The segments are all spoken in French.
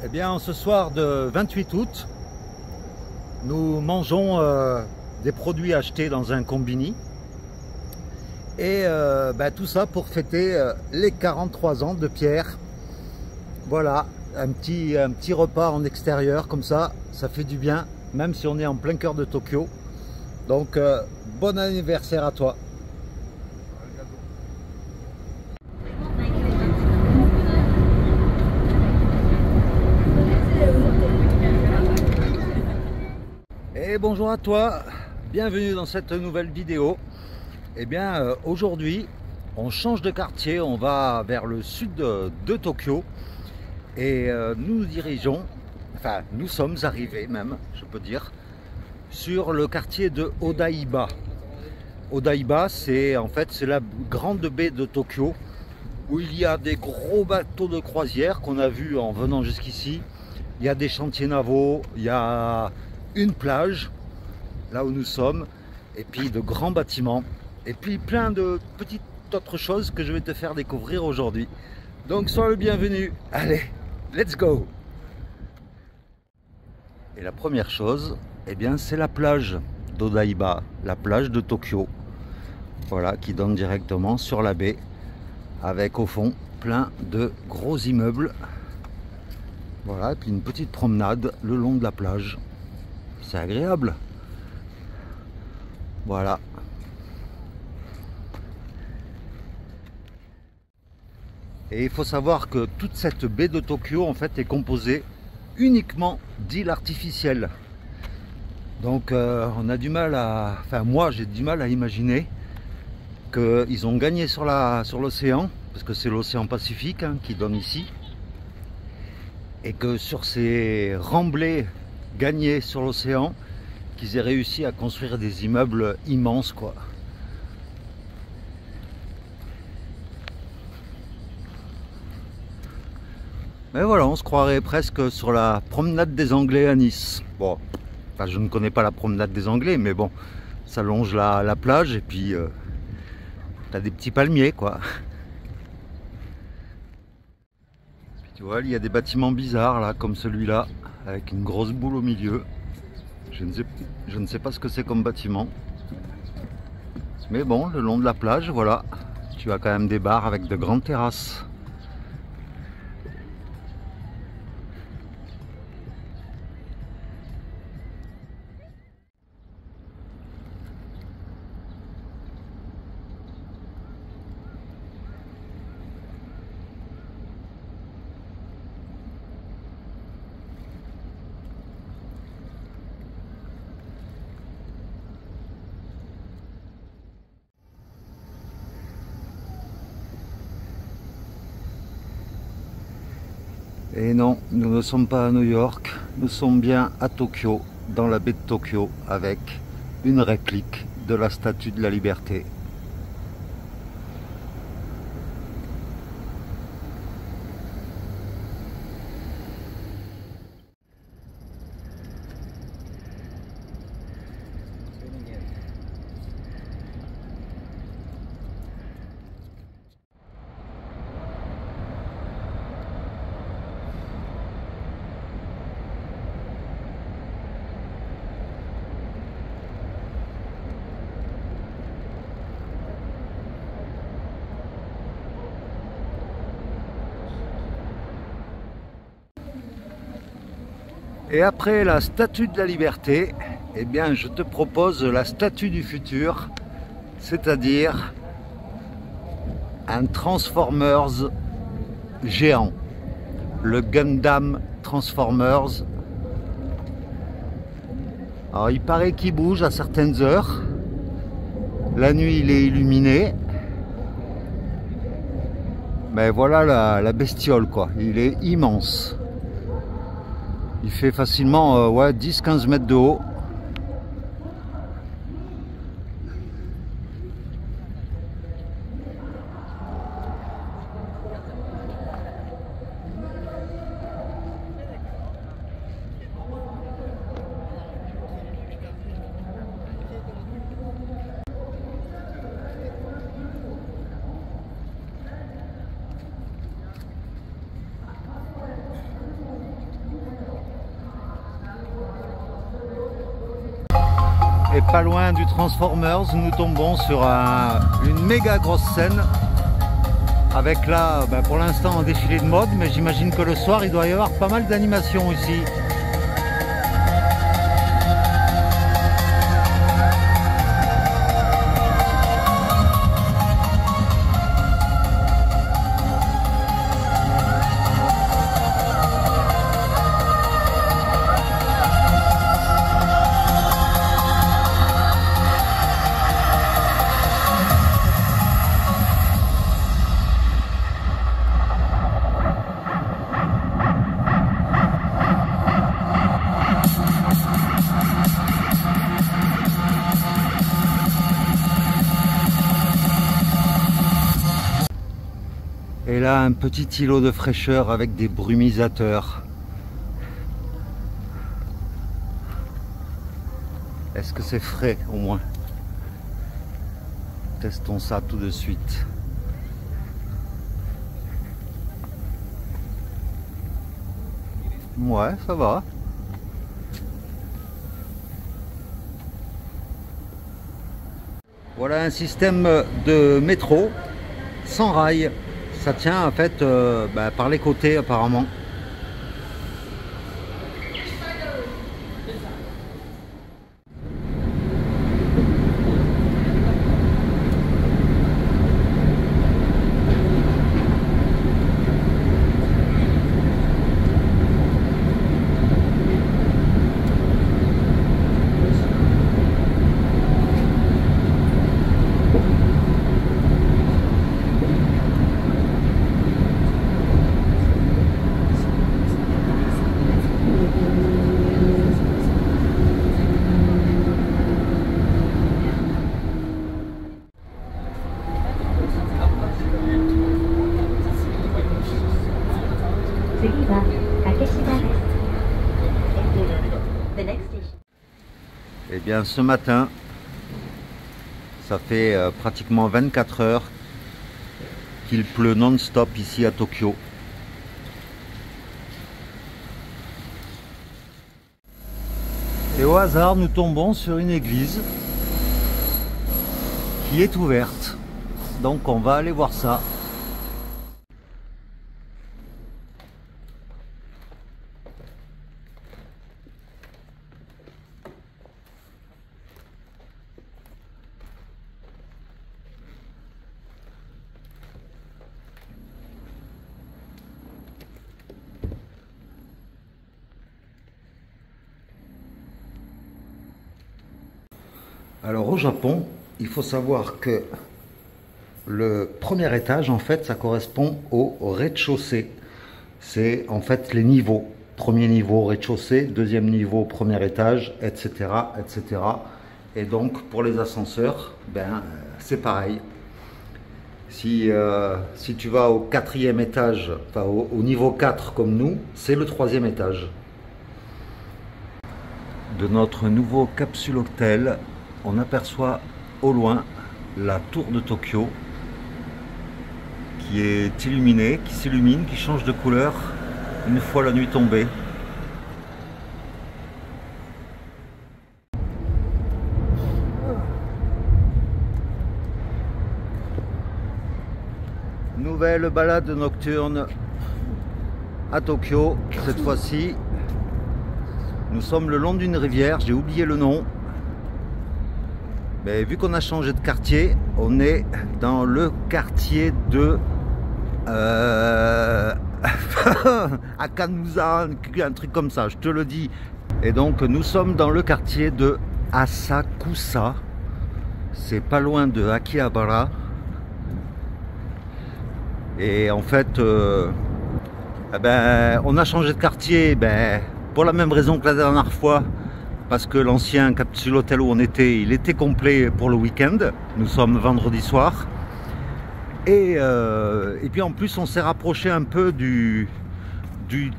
Eh bien, ce soir de 28 août, nous mangeons des produits achetés dans un combini. Et tout ça pour fêter les 43 ans de Pierre. Voilà, un petit repas en extérieur, comme ça fait du bien, même si on est en plein cœur de Tokyo. Donc, bon anniversaire à toi. Et bonjour à toi, bienvenue dans cette nouvelle vidéo. Eh bien aujourd'hui on change de quartier, on va vers le sud de Tokyo et nous sommes arrivés même, je peux dire, sur le quartier de Odaiba. Odaiba, c'est la grande baie de Tokyo où il y a des gros bateaux de croisière qu'on a vus en venant jusqu'ici. Il y a des chantiers navaux, il y a une plage là où nous sommes et puis de grands bâtiments et puis plein de petites autres choses que je vais te faire découvrir aujourd'hui. Donc sois le bienvenu. Allez, let's go. Et la première chose, eh bien c'est la plage d'Odaiba, la plage de Tokyo. Voilà, qui donne directement sur la baie avec au fond plein de gros immeubles. Voilà, et puis une petite promenade le long de la plage. C'est agréable. Voilà. Et il faut savoir que toute cette baie de Tokyo en fait est composée uniquement d'îles artificielles. Donc on a du mal à... Enfin moi j'ai du mal à imaginer qu'ils ont gagné sur l'océan, parce que c'est l'océan Pacifique qui donne ici. Et que sur ces remblais gagnés sur l'océan, qu'ils aient réussi à construire des immeubles immenses, quoi. Mais voilà, on se croirait presque sur la promenade des Anglais à Nice. Bon, enfin, je ne connais pas la promenade des Anglais, mais bon, ça longe la plage et puis t'as des petits palmiers, quoi. Tu vois, il y a des bâtiments bizarres là, comme celui-là, avec une grosse boule au milieu. Je ne sais pas ce que c'est comme bâtiment. Mais bon, le long de la plage, voilà, tu as quand même des bars avec de grandes terrasses. Et non, nous ne sommes pas à New York, nous sommes bien à Tokyo, dans la baie de Tokyo, avec une réplique de la Statue de la Liberté. Et après la Statue de la Liberté, eh bien je te propose la Statue du futur, c'est-à-dire un Transformers géant, le Gundam Transformers. Alors il paraît qu'il bouge à certaines heures, la nuit il est illuminé, mais voilà la bestiole, quoi, il est immense. Il fait facilement 10-15 mètres de haut. Et pas loin du Transformers, nous tombons sur une méga grosse scène avec là, pour l'instant, un défilé de mode, mais j'imagine que le soir, il doit y avoir pas mal d'animations ici. Et là, un petit îlot de fraîcheur avec des brumisateurs. Est-ce que c'est frais au moins? Testons ça tout de suite. Ouais, ça va. Voilà un système de métro sans rail. Ça tient en fait par les côtés apparemment. Eh bien ce matin, ça fait pratiquement 24 heures qu'il pleut non-stop ici à Tokyo. Et au hasard, nous tombons sur une église qui est ouverte. Donc on va aller voir ça. Alors au Japon, il faut savoir que le premier étage, en fait, ça correspond au rez-de-chaussée. C'est en fait les niveaux. Premier niveau, rez-de-chaussée, deuxième niveau, premier étage, etc., etc. Et donc pour les ascenseurs, c'est pareil. Si tu vas au quatrième étage, enfin au niveau 4 comme nous, c'est le troisième étage. De notre nouveau capsule hôtel, on aperçoit au loin la tour de Tokyo qui est illuminée, qui s'illumine, qui change de couleur une fois la nuit tombée. Nouvelle balade nocturne à Tokyo. Cette fois-ci, nous sommes le long d'une rivière, j'ai oublié le nom. Mais vu qu'on a changé de quartier, on est dans le quartier de Akanusa, un truc comme ça, je te le dis. Et donc nous sommes dans le quartier de Asakusa. C'est pas loin de Akihabara. Et en fait, on a changé de quartier pour la même raison que la dernière fois. Parce que l'ancien capsule hôtel où on était, il était complet pour le week-end. Nous sommes vendredi soir. Et puis en plus, on s'est rapproché un peu du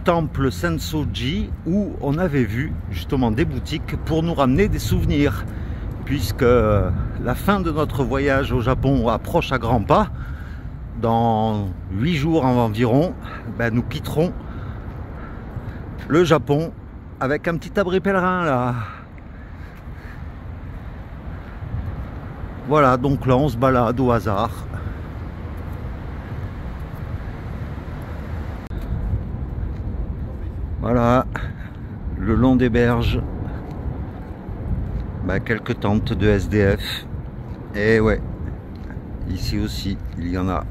temple Sensoji où on avait vu justement des boutiques pour nous ramener des souvenirs. Puisque la fin de notre voyage au Japon approche à grands pas. Dans 8 jours environ, nous quitterons le Japon avec un petit abri pèlerin là. Voilà, donc là on se balade au hasard. Voilà, le long des berges, quelques tentes de SDF. Et ouais, ici aussi, il y en a.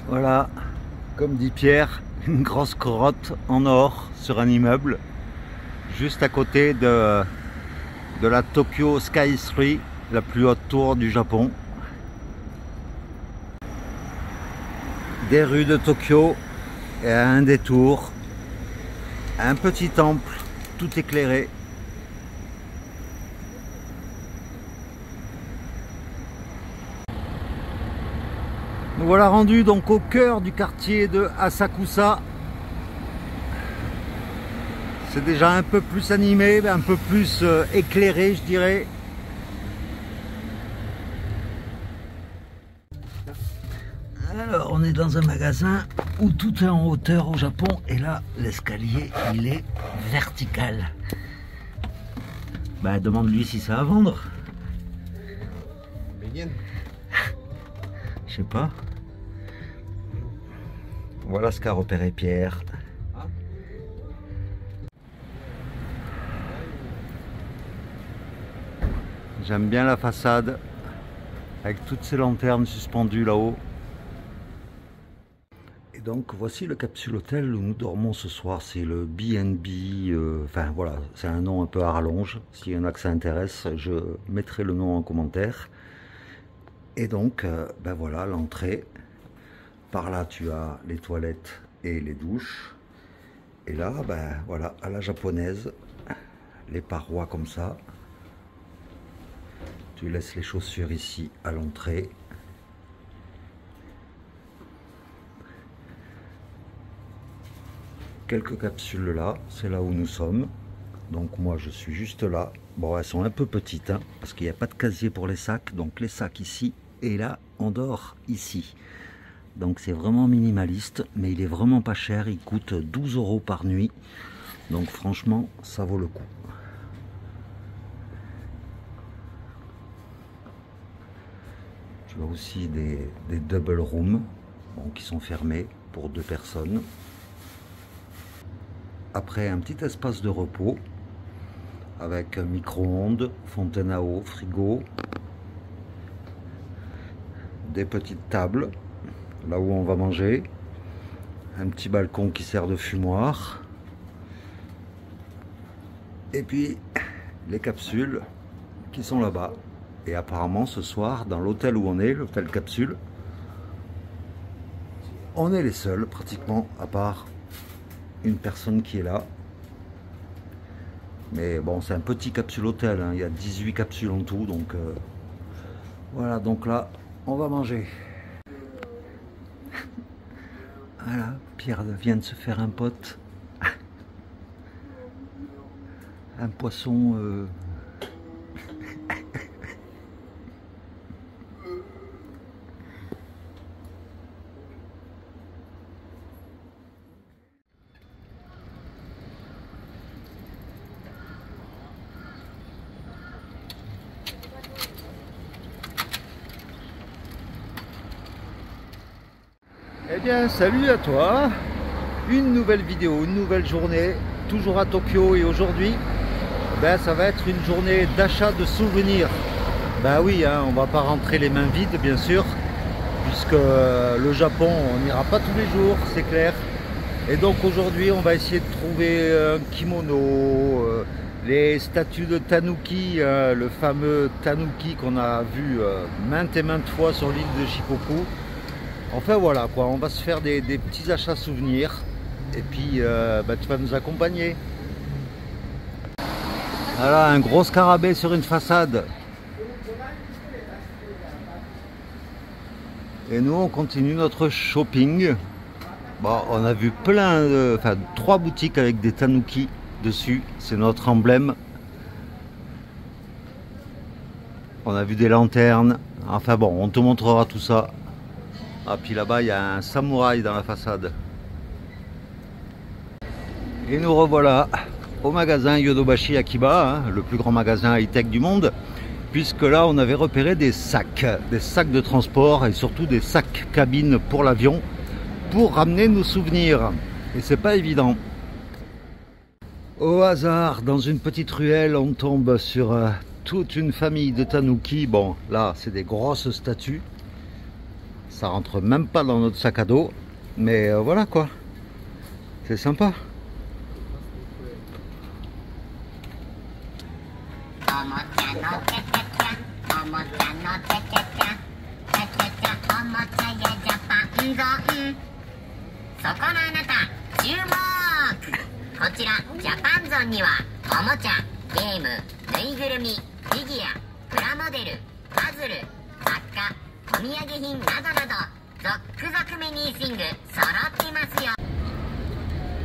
Voilà, comme dit Pierre, une grosse grotte en or sur un immeuble, juste à côté de la Tokyo Sky 3, la plus haute tour du Japon. Des rues de Tokyo et à un détour, un petit temple tout éclairé. Nous voilà rendus donc au cœur du quartier de Asakusa. C'est déjà un peu plus animé, un peu plus éclairé, je dirais. Alors, on est dans un magasin où tout est en hauteur au Japon et là, l'escalier, il est vertical. Demande-lui si ça à vendre. Je sais pas. Voilà ce qu'a repéré Pierre. J'aime bien la façade avec toutes ces lanternes suspendues là-haut. Et donc voici le capsule hôtel où nous dormons ce soir. C'est le B&B, enfin voilà, c'est un nom un peu à rallonge. S'il y en a que ça intéresse, je mettrai le nom en commentaire. Et donc, voilà l'entrée. Par là, tu as les toilettes et les douches. Et là, voilà, à la japonaise, les parois comme ça. Tu laisses les chaussures ici à l'entrée. Quelques capsules là, c'est là où nous sommes. Donc moi, je suis juste là. Bon, elles sont un peu petites, hein, parce qu'il n'y a pas de casier pour les sacs. Donc les sacs ici, et là, on dort ici. Donc c'est vraiment minimaliste, mais il est vraiment pas cher. Il coûte 12 € par nuit. Donc franchement, ça vaut le coup. Tu as aussi des double rooms, qui sont fermés pour 2 personnes. Après, un petit espace de repos avec un micro-ondes, fontaine à eau, frigo, des petites tables là où on va manger, un petit balcon qui sert de fumoir, et puis les capsules qui sont là-bas. Et apparemment ce soir, dans l'hôtel où on est, l'hôtel capsule, on est les seuls pratiquement, à part une personne qui est là. Mais bon, c'est un petit capsule hôtel, hein. Il y a 18 capsules en tout, donc voilà, donc là on va manger. Voilà, Pierre vient de se faire un pote, un poisson Eh bien, salut à toi, une nouvelle vidéo, une nouvelle journée, toujours à Tokyo, et aujourd'hui, ça va être une journée d'achat de souvenirs. Oui, hein, on va pas rentrer les mains vides, bien sûr, puisque le Japon, on n'ira pas tous les jours, c'est clair. Et donc aujourd'hui, on va essayer de trouver un kimono, les statues de Tanuki, le fameux Tanuki qu'on a vu maintes et maintes fois sur l'île de Shikoku. Enfin voilà quoi, on va se faire des petits achats souvenirs et puis tu vas nous accompagner. Voilà, un gros scarabée sur une façade. Et nous on continue notre shopping. Bon, on a vu plein de, 3 boutiques avec des tanuki dessus, c'est notre emblème. On a vu des lanternes, enfin bon, on te montrera tout ça. Ah, puis là-bas, il y a un samouraï dans la façade. Et nous revoilà au magasin Yodobashi Akiba, hein, le plus grand magasin high-tech du monde, puisque là on avait repéré des sacs de transport et surtout des sacs cabines pour l'avion pour ramener nos souvenirs. Et c'est pas évident. Au hasard, dans une petite ruelle, on tombe sur toute une famille de tanuki. Bon, là c'est des grosses statues. Ça rentre même pas dans notre sac à dos. Mais voilà quoi. C'est sympa.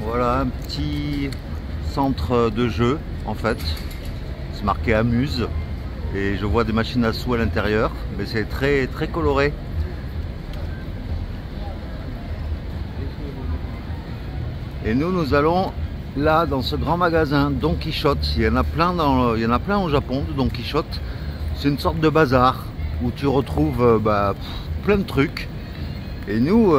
Voilà un petit centre de jeu en fait. C'est marqué Amuse et je vois des machines à sous à l'intérieur, mais c'est très coloré. Et nous allons là dans ce grand magasin Don Quichotte. Il y en a plein au Japon de Don Quichotte. C'est une sorte de bazar où tu retrouves plein de trucs. Et nous,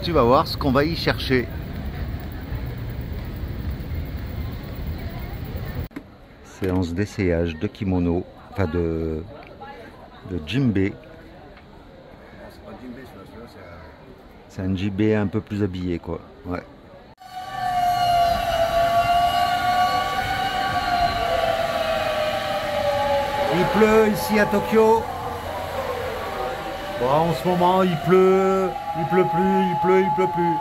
tu vas voir ce qu'on va y chercher. Séance d'essayage de kimono, enfin de djembé. C'est un djembé un peu plus habillé quoi. Ouais. Il pleut ici à Tokyo. Bon, en ce moment il pleut plus, il pleut plus.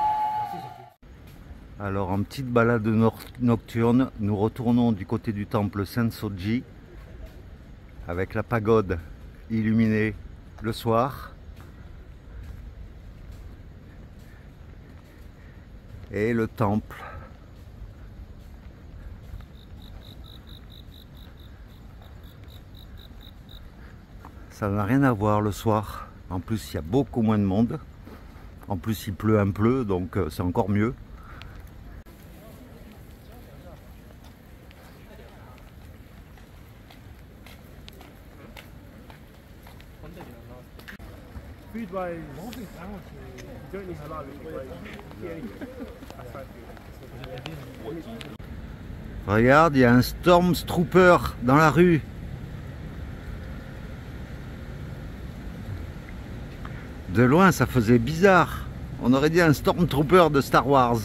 Alors en petite balade nocturne, nous retournons du côté du temple Sensoji avec la pagode illuminée le soir et le temple. Ça n'a rien à voir le soir. En plus, il y a beaucoup moins de monde. En plus, il pleut un peu, donc c'est encore mieux. Regarde, il y a un Stormtrooper dans la rue. De loin, ça faisait bizarre. On aurait dit un Stormtrooper de Star Wars.